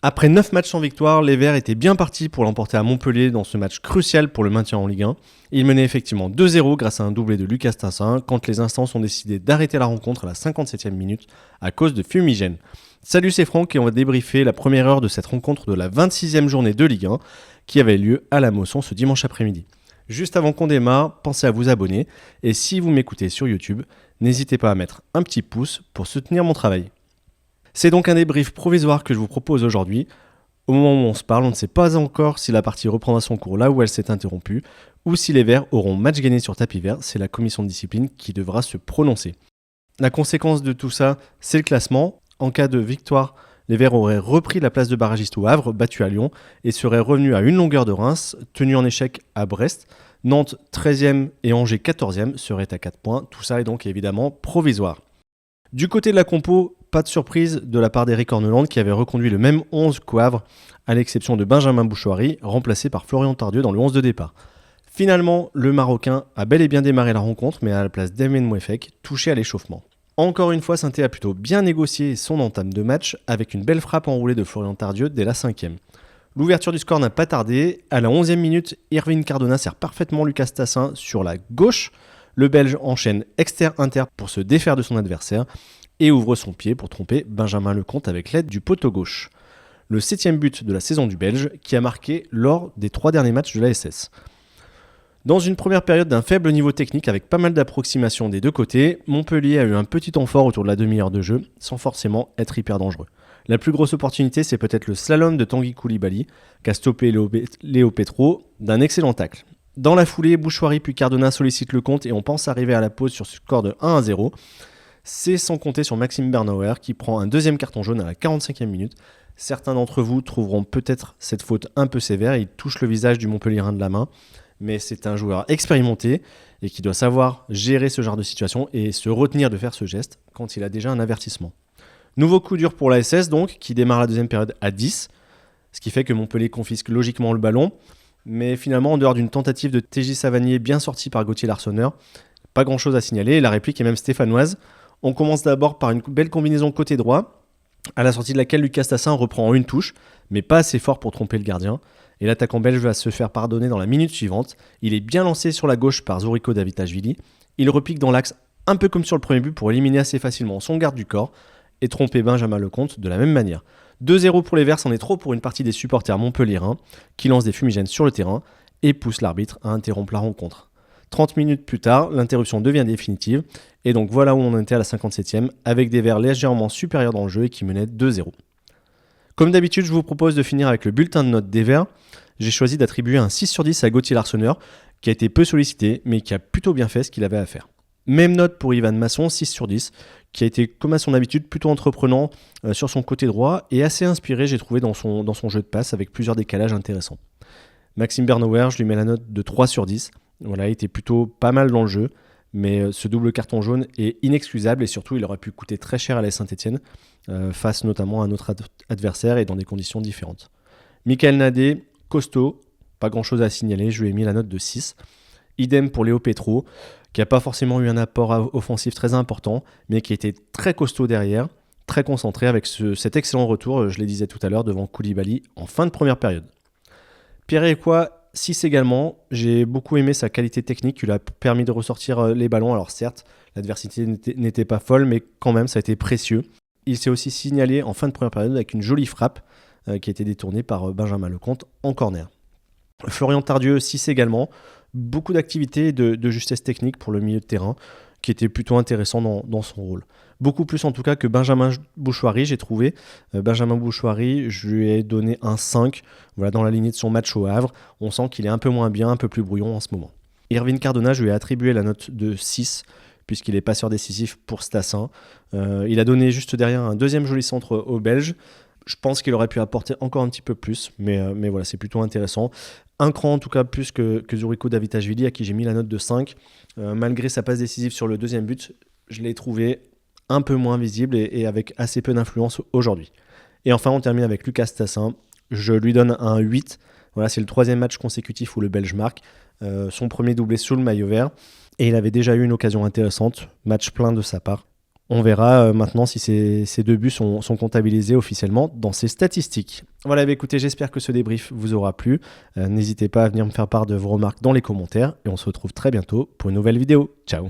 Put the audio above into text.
Après 9 matchs sans victoire, les Verts étaient bien partis pour l'emporter à Montpellier dans ce match crucial pour le maintien en Ligue 1. Ils menaient effectivement 2-0 grâce à un doublé de Lucas Tassin quand les instances ont décidé d'arrêter la rencontre à la 57e minute à cause de fumigène. Salut, c'est Franck et on va débriefer la première heure de cette rencontre de la 26e journée de Ligue 1 qui avait lieu à la Mosson ce dimanche après-midi. Juste avant qu'on démarre, pensez à vous abonner et si vous m'écoutez sur YouTube, n'hésitez pas à mettre un petit pouce pour soutenir mon travail. C'est donc un débrief provisoire que je vous propose aujourd'hui. Au moment où on se parle, on ne sait pas encore si la partie reprendra son cours là où elle s'est interrompue ou si les Verts auront match gagné sur tapis vert. C'est la commission de discipline qui devra se prononcer. La conséquence de tout ça, c'est le classement. En cas de victoire, les Verts auraient repris la place de barragiste au Havre, battu à Lyon, et seraient revenus à une longueur de Reims, tenu en échec à Brest. Nantes 13e et Angers 14e seraient à 4 points. Tout ça est donc évidemment provisoire. Du côté de la compo, pas de surprise de la part d'Éric Orneland qui avait reconduit le même 11 qu'au Havre, à l'exception de Benjamin Bouchoiry, remplacé par Florian Tardieu dans le 11 de départ. Finalement, le Marocain a bel et bien démarré la rencontre, mais à la place d'Emen Mouefek, touché à l'échauffement. Encore une fois, Saint-Étienne a plutôt bien négocié son entame de match avec une belle frappe enroulée de Florian Tardieu dès la 5e. L'ouverture du score n'a pas tardé. À la 11e minute, Irvine Cardona sert parfaitement Lucas Tassin sur la gauche. Le Belge enchaîne exter-inter pour se défaire de son adversaire et ouvre son pied pour tromper Benjamin Lecomte avec l'aide du poteau gauche. Le 7e but de la saison du Belge qui a marqué lors des 3 derniers matchs de la SS. Dans une première période d'un faible niveau technique avec pas mal d'approximations des deux côtés, Montpellier a eu un petit temps fort autour de la demi-heure de jeu sans forcément être hyper dangereux. La plus grosse opportunité, c'est peut-être le slalom de Tanguy Koulibaly qui a stoppé Léo Petro d'un excellent tacle. Dans la foulée, Bouchoiry puis Cardona sollicitent Lecomte et on pense arriver à la pause sur ce score de 1-0. C'est sans compter sur Maxime Bernauer qui prend un deuxième carton jaune à la 45e minute. Certains d'entre vous trouveront peut-être cette faute un peu sévère, il touche le visage du Montpellierin de la main, mais c'est un joueur expérimenté et qui doit savoir gérer ce genre de situation et se retenir de faire ce geste quand il a déjà un avertissement. Nouveau coup dur pour la SS donc, qui démarre la deuxième période à 10, ce qui fait que Montpellier confisque logiquement le ballon, mais finalement en dehors d'une tentative de TJ Savanier bien sortie par Gauthier Larsonneur, pas grand chose à signaler, la réplique est même stéphanoise. On commence d'abord par une belle combinaison côté droit, à la sortie de laquelle Lucas Tassin reprend en une touche, mais pas assez fort pour tromper le gardien. Et l'attaquant belge va se faire pardonner dans la minute suivante. Il est bien lancé sur la gauche par Zoriko Davitashvili. Il repique dans l'axe un peu comme sur le premier but pour éliminer assez facilement son garde du corps et tromper Benjamin Lecomte de la même manière. 2-0 pour les Verts, c'en est trop pour une partie des supporters montpelliérains qui lancent des fumigènes sur le terrain et poussent l'arbitre à interrompre la rencontre. 30 minutes plus tard, l'interruption devient définitive et donc voilà où on était à la 57e avec des Verts légèrement supérieurs dans le jeu et qui menaient 2-0. Comme d'habitude, je vous propose de finir avec le bulletin de notes des Verts. J'ai choisi d'attribuer un 6 sur 10 à Gauthier Larsonneur qui a été peu sollicité mais qui a plutôt bien fait ce qu'il avait à faire. Même note pour Ivan Masson, 6 sur 10, qui a été comme à son habitude plutôt entreprenant sur son côté droit et assez inspiré j'ai trouvé dans son jeu de passe avec plusieurs décalages intéressants. Maxime Bernauer, je lui mets la note de 3 sur 10. Voilà, il était plutôt pas mal dans le jeu, mais ce double carton jaune est inexcusable et surtout il aurait pu coûter très cher à la Saint-Étienne, face notamment à notre adversaire et dans des conditions différentes. Michael Nadé, costaud, pas grand chose à signaler, je lui ai mis la note de 6. Idem pour Léo Petro, qui n'a pas forcément eu un apport offensif très important, mais qui était très costaud derrière, très concentré avec cet excellent retour, je le disais tout à l'heure, devant Koulibaly en fin de première période. Pierre Ecoua, 6 également, j'ai beaucoup aimé sa qualité technique qui lui a permis de ressortir les ballons. Alors certes, l'adversité n'était pas folle, mais quand même ça a été précieux. Il s'est aussi signalé en fin de première période avec une jolie frappe qui a été détournée par Benjamin Lecomte en corner. Florian Tardieu, 6 également, beaucoup d'activité et de justesse technique pour le milieu de terrain qui était plutôt intéressant dans son rôle. Beaucoup plus en tout cas que Benjamin Bouchoiry, j'ai trouvé. Benjamin Bouchoiry, je lui ai donné un 5, voilà, dans la lignée de son match au Havre. On sent qu'il est un peu moins bien, un peu plus brouillon en ce moment. Irvine Cardona, je lui ai attribué la note de 6, puisqu'il est passeur décisif pour Stassin. Il a donné juste derrière un deuxième joli centre au Belge. Je pense qu'il aurait pu apporter encore un petit peu plus, mais voilà, c'est plutôt intéressant. Un cran en tout cas plus que Zoriko Davitashvili, à qui j'ai mis la note de 5. Malgré sa passe décisive sur le deuxième but, je l'ai trouvé un peu moins visible et avec assez peu d'influence aujourd'hui. Et enfin, on termine avec Lucas Tassin. Je lui donne un 8. Voilà, c'est le 3e match consécutif où le Belge marque. Son premier doublé sous le maillot vert. Et il avait déjà eu une occasion intéressante. Match plein de sa part. On verra maintenant si ces 2 buts sont comptabilisés officiellement dans ces statistiques. Voilà, écoutez, j'espère que ce débrief vous aura plu. N'hésitez pas à venir me faire part de vos remarques dans les commentaires et on se retrouve très bientôt pour une nouvelle vidéo. Ciao!